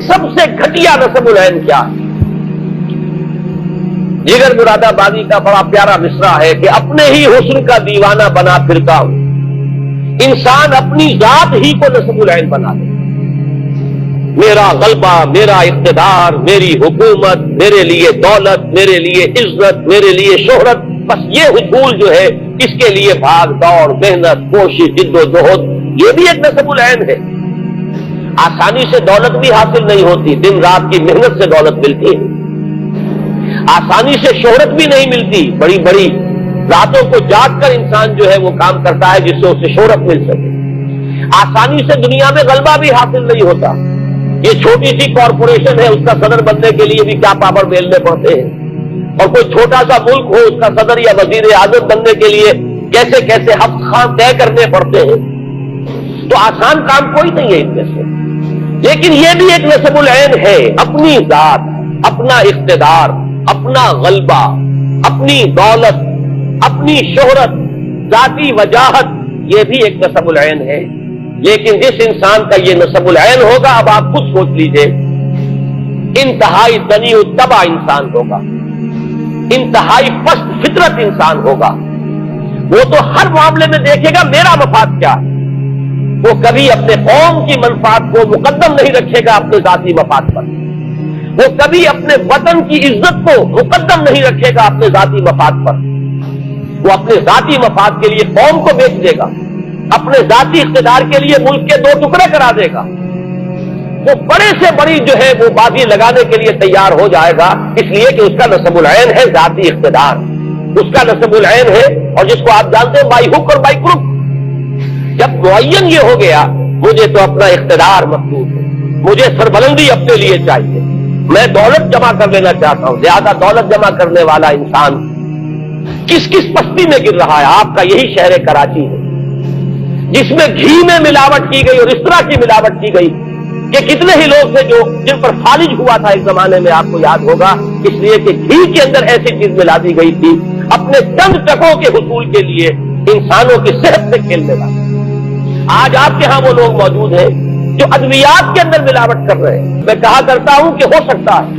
سب سے گھٹیا نسب العین کیا ہے؟ جگر مرادآبادی کا بڑا پیارا مصرع ہے کہ اپنے ہی حسن کا دیوانہ بنا پھرتا ہوں، انسان اپنی ذات ہی کو نسب العین بنا دے۔ میرا غلبہ، میرا اقتدار، میری حکومت، میرے لیے دولت، میرے لیے عزت، میرے لیے شہرت، بس یہ حصول جو ہے اس کے لیے بھاگ دوڑ، محنت، کوشش، جد و جہد، یہ بھی ایک نسب العین ہے۔ آسانی سے دولت بھی حاصل نہیں ہوتی، دن رات کی محنت سے دولت ملتی ہے۔ آسانی سے شہرت بھی نہیں ملتی، بڑی بڑی راتوں کو جاگ کر انسان جو ہے وہ کام کرتا ہے جس سے اسے شہرت مل سکے۔ آسانی سے دنیا میں غلبہ بھی حاصل نہیں ہوتا۔ یہ چھوٹی سی کارپوریشن ہے، اس کا صدر بننے کے لیے بھی کیا پاپڑ بیلنے پڑتے ہیں، اور کوئی چھوٹا سا ملک ہو، اس کا صدر یا وزیر اعظم بننے کے لیے کیسے کیسے حق خان طے کرنے پڑتے ہیں۔ تو آسان کام کوئی نہیں ہے ان میں سے، لیکن یہ بھی ایک نسب العین ہے۔ اپنی ذات، اپنا اقتدار، اپنا غلبہ، اپنی دولت، اپنی شہرت، ذاتی وجاہت، یہ بھی ایک نسب العین ہے۔ لیکن جس انسان کا یہ نسب العین ہوگا، اب آپ خود سوچ لیجئے، انتہائی دنی و تباہ انسان ہوگا، انتہائی پست فطرت انسان ہوگا۔ وہ تو ہر معاملے میں دیکھے گا میرا مفاد کیا ہے، وہ کبھی اپنے قوم کی منفعت کو مقدم نہیں رکھے گا اپنے ذاتی مفاد پر، وہ کبھی اپنے وطن کی عزت کو مقدم نہیں رکھے گا اپنے ذاتی مفاد پر، وہ اپنے ذاتی مفاد کے لیے قوم کو بیچ دے گا، اپنے ذاتی اقتدار کے لیے ملک کے دو ٹکڑے کرا دے گا، وہ بڑے سے بڑی جو ہے وہ بازی لگانے کے لیے تیار ہو جائے گا، اس لیے کہ اس کا نسب العین ہے ذاتی اقتدار، اس کا نسب العین ہے، اور جس کو آپ جانتے ہیں بائی ہک اور بائی کروک۔ جب معین یہ ہو گیا مجھے تو اپنا اقتدار مطلوب ہے، مجھے سربلندی اپنے لیے چاہیے، میں دولت جمع کر لینا چاہتا ہوں، زیادہ دولت جمع کرنے والا انسان کس کس پستی میں گر رہا ہے؟ آپ کا یہی شہر کراچی ہے، جس میں گھی میں ملاوٹ کی گئی اور اس طرح کی ملاوٹ کی گئی کہ کتنے ہی لوگ تھے جو جن پر فالج ہوا تھا ایک زمانے میں، آپ کو یاد ہوگا، اس لیے کہ گھی کے اندر ایسی چیز ملا دی گئی تھی اپنے چند ٹکوں کے حصول کے لیے، انسانوں کی صحت سے کھیلنے والا۔ آج آپ کے ہاں وہ لوگ موجود ہیں جو ادویات کے اندر ملاوٹ کر رہے ہیں۔ میں کہا کرتا ہوں کہ ہو سکتا ہے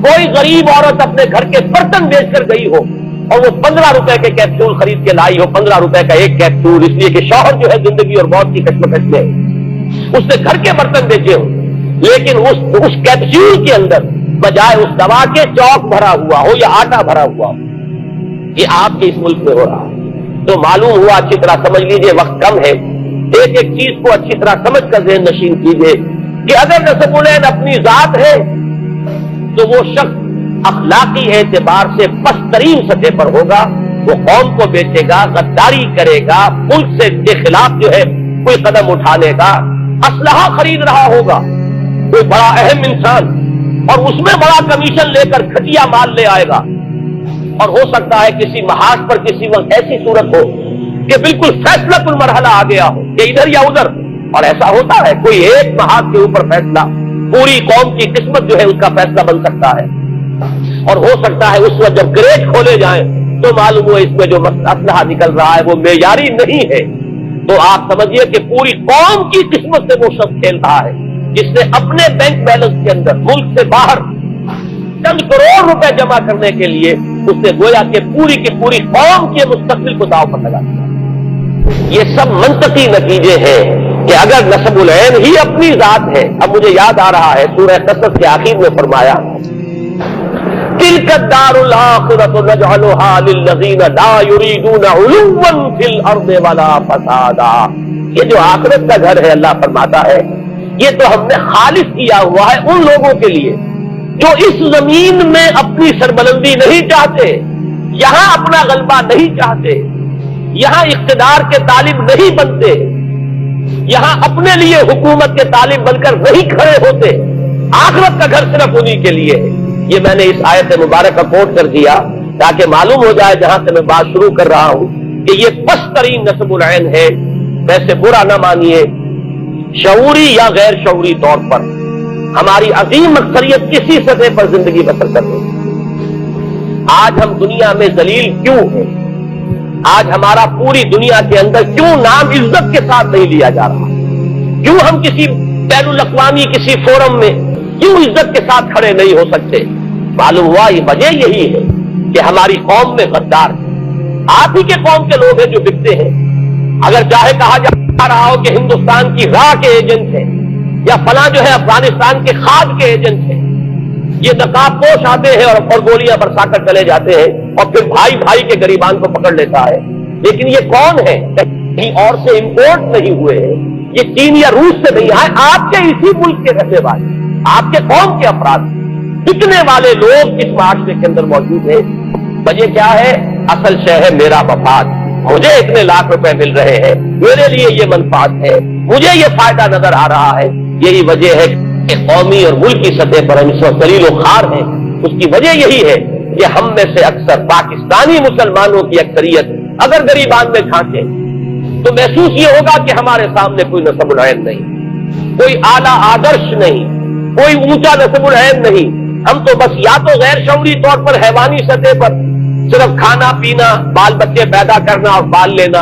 کوئی غریب عورت اپنے گھر کے برتن بیچ کر گئی ہو اور وہ 15 روپے کے کیپسول خرید کے لائی ہو، 15 روپے کا ایک کیپسول، اس لیے کہ شوہر جو ہے زندگی اور موت کی کشمکش میں اس نے گھر کے برتن بیچے ہو، لیکن اس کیپسول کے اندر بجائے اس دوا کے چوک بھرا ہوا ہو یا آٹا بھرا ہوا ہو۔ یہ آپ کے اس ملک میں ہو رہا ہے، تو معلوم ہوا، اچھی طرح سمجھ لیجئے، وقت کم ہے، ایک ایک چیز کو اچھی طرح سمجھ کر ذہن نشین کیجئے کہ اگر نسب العین اپنی ذات ہے تو وہ شخص اخلاقی اعتبار سے پست ترین سطح پر ہوگا، وہ قوم کو بیچے گا، غداری کرے گا، ملک سے کے خلاف جو ہے کوئی قدم اٹھانے گا، اسلحہ خرید رہا ہوگا کوئی بڑا اہم انسان، اور اس میں بڑا کمیشن لے کر گھٹیا مال لے آئے گا، اور ہو سکتا ہے کسی محاذ پر کسی وقت ایسی صورت ہو کہ بالکل فیصلہ کل مرحلہ آ گیا ہو کہ ادھر یا ادھر، اور ایسا ہوتا ہے، کوئی ایک محاذ کے اوپر فیصلہ پوری قوم کی قسمت جو ہے اس کا فیصلہ بن سکتا ہے، اور ہو سکتا ہے اس وقت جب کریٹ کھولے جائیں تو معلوم ہو اس میں جو اسلحہ نکل رہا ہے وہ معیاری نہیں ہے، تو آپ سمجھیے کہ پوری قوم کی قسمت سے وہ شخص کھیل رہا ہے جس نے اپنے بینک بیلنس کے اندر ملک سے باہر چند کروڑ روپے جمع کرنے کے لیے اس نے گویا کہ پوری کی پوری قوم کے مستقبل کو داؤ پر لگا دیا۔ یہ سب منطقی نتیجے ہیں کہ اگر نسب العین ہی اپنی ذات ہے۔ اب مجھے یاد آ رہا ہے سورہ قصص کے آخر میں فرمایا تِلْكَ الدَّارُ الْآخِرَةُ نَجْعَلُهَا لِلَّذِينَ لَا يُرِيدُونَ عُلُوًّا فِي الْأَرْضِ وَلَا فَسَادًا، یہ جو آخرت کا گھر ہے اللہ فرماتا ہے یہ تو ہم نے خالص کیا ہوا ہے ان لوگوں کے لیے جو اس زمین میں اپنی سربلندی نہیں چاہتے، یہاں اپنا غلبہ نہیں چاہتے، یہاں اقتدار کے طالب نہیں بنتے، یہاں اپنے لیے حکومت کے طالب بن کر نہیں کھڑے ہوتے، آخرت کا گھر صرف انہی کے لیے ہے۔ یہ میں نے اس آیت مبارکہ کوٹ کر دیا تاکہ معلوم ہو جائے جہاں سے میں بات شروع کر رہا ہوں کہ یہ پست ترین نسب العین ہے۔ ویسے برا نہ مانیے، شعوری یا غیر شعوری طور پر ہماری عظیم اکثریت کسی سطح پر زندگی بسر کر رہی ہے۔ آج ہم دنیا میں ذلیل کیوں ہیں؟ آج ہمارا پوری دنیا کے اندر کیوں نام عزت کے ساتھ نہیں لیا جا رہا؟ کیوں ہم کسی بین الاقوامی کسی فورم میں کیوں عزت کے ساتھ کھڑے نہیں ہو سکتے؟ معلوم ہوا یہ وجہ یہی ہے کہ ہماری قوم میں غدار ہیں، آپ ہی کے قوم کے لوگ ہیں جو بکتے ہیں۔ اگر چاہے کہا جا رہا ہو کہ ہندوستان کی راہ کے ایجنٹ ہیں یا فلاں جو ہے افغانستان کے کھاد کے ایجنٹ ہیں، یہ نقاب پوش آتے ہیں اور گولیاں برسا کر چلے جاتے ہیں اور پھر بھائی بھائی کے غریبان کو پکڑ لیتا ہے، لیکن یہ کون ہے؟ کہیں اور سے امپورٹ نہیں ہوئے ہیں، یہ چین یا روس سے نہیں آئے، آپ کے اسی ملک کے رہنے والے، آپ کے قوم کے افراد، بکنے والے لوگ اس معاشرے کے اندر موجود ہیں۔ وجہ کیا ہے؟ اصل شے ہے میرا مفاد، مجھے اتنے لاکھ روپے مل رہے ہیں، میرے لیے یہ منفعت ہے، مجھے یہ فائدہ نظر آ رہا ہے۔ یہی وجہ ہے کہ قومی اور ملکی سطح پر ہم اس وقت ذلیل و خوار ہیں۔ اس کی وجہ یہی ہے کہ ہم میں سے اکثر پاکستانی مسلمانوں کی اکثریت اگر غریبان میں جھانکے تو محسوس یہ ہوگا کہ ہمارے سامنے کوئی نسب العین نہیں، کوئی اعلیٰ آدرش نہیں، کوئی اونچا نسب العین نہیں، ہم تو بس یا تو غیر شعوری طور پر حیوانی سطح پر صرف کھانا پینا، بال بچے پیدا کرنا اور پال لینا،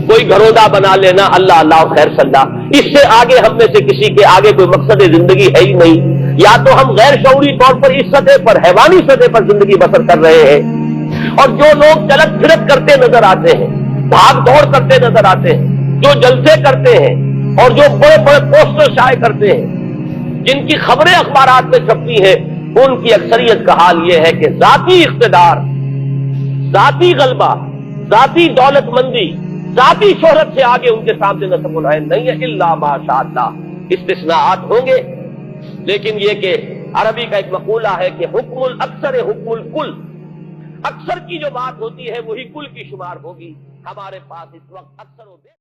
کوئی گھروندہ بنا لینا، اللہ اللہ خیر صلی اللہ، اس سے آگے ہم میں سے کسی کے آگے کوئی مقصد زندگی ہے ہی نہیں، یا تو ہم غیر شعوری طور پر اس سطح پر حیوانی سطح پر زندگی بسر کر رہے ہیں۔ اور جو لوگ چلت پھرت کرتے نظر آتے ہیں، بھاگ دوڑ کرتے نظر آتے ہیں، جو جلسے کرتے ہیں اور جو بڑے بڑے پوسٹر شائع کرتے ہیں، جن کی خبریں اخبارات میں چھپتی ہیں، ان کی اکثریت کا حال یہ ہے کہ ذاتی اقتدار، ذاتی غلبہ، ذاتی دولت مندی، ذاتی شہرت سے آگے ان کے سامنے نسب العین نہیں ہے، الا ماشاء اللہ، استثناءات ہوں گے، لیکن یہ کہ عربی کا ایک مقولہ ہے کہ حکم الاکثر حکم الکل، اکثر کی جو بات ہوتی ہے وہی کل کی شمار ہوگی۔ ہمارے پاس اس وقت اکثر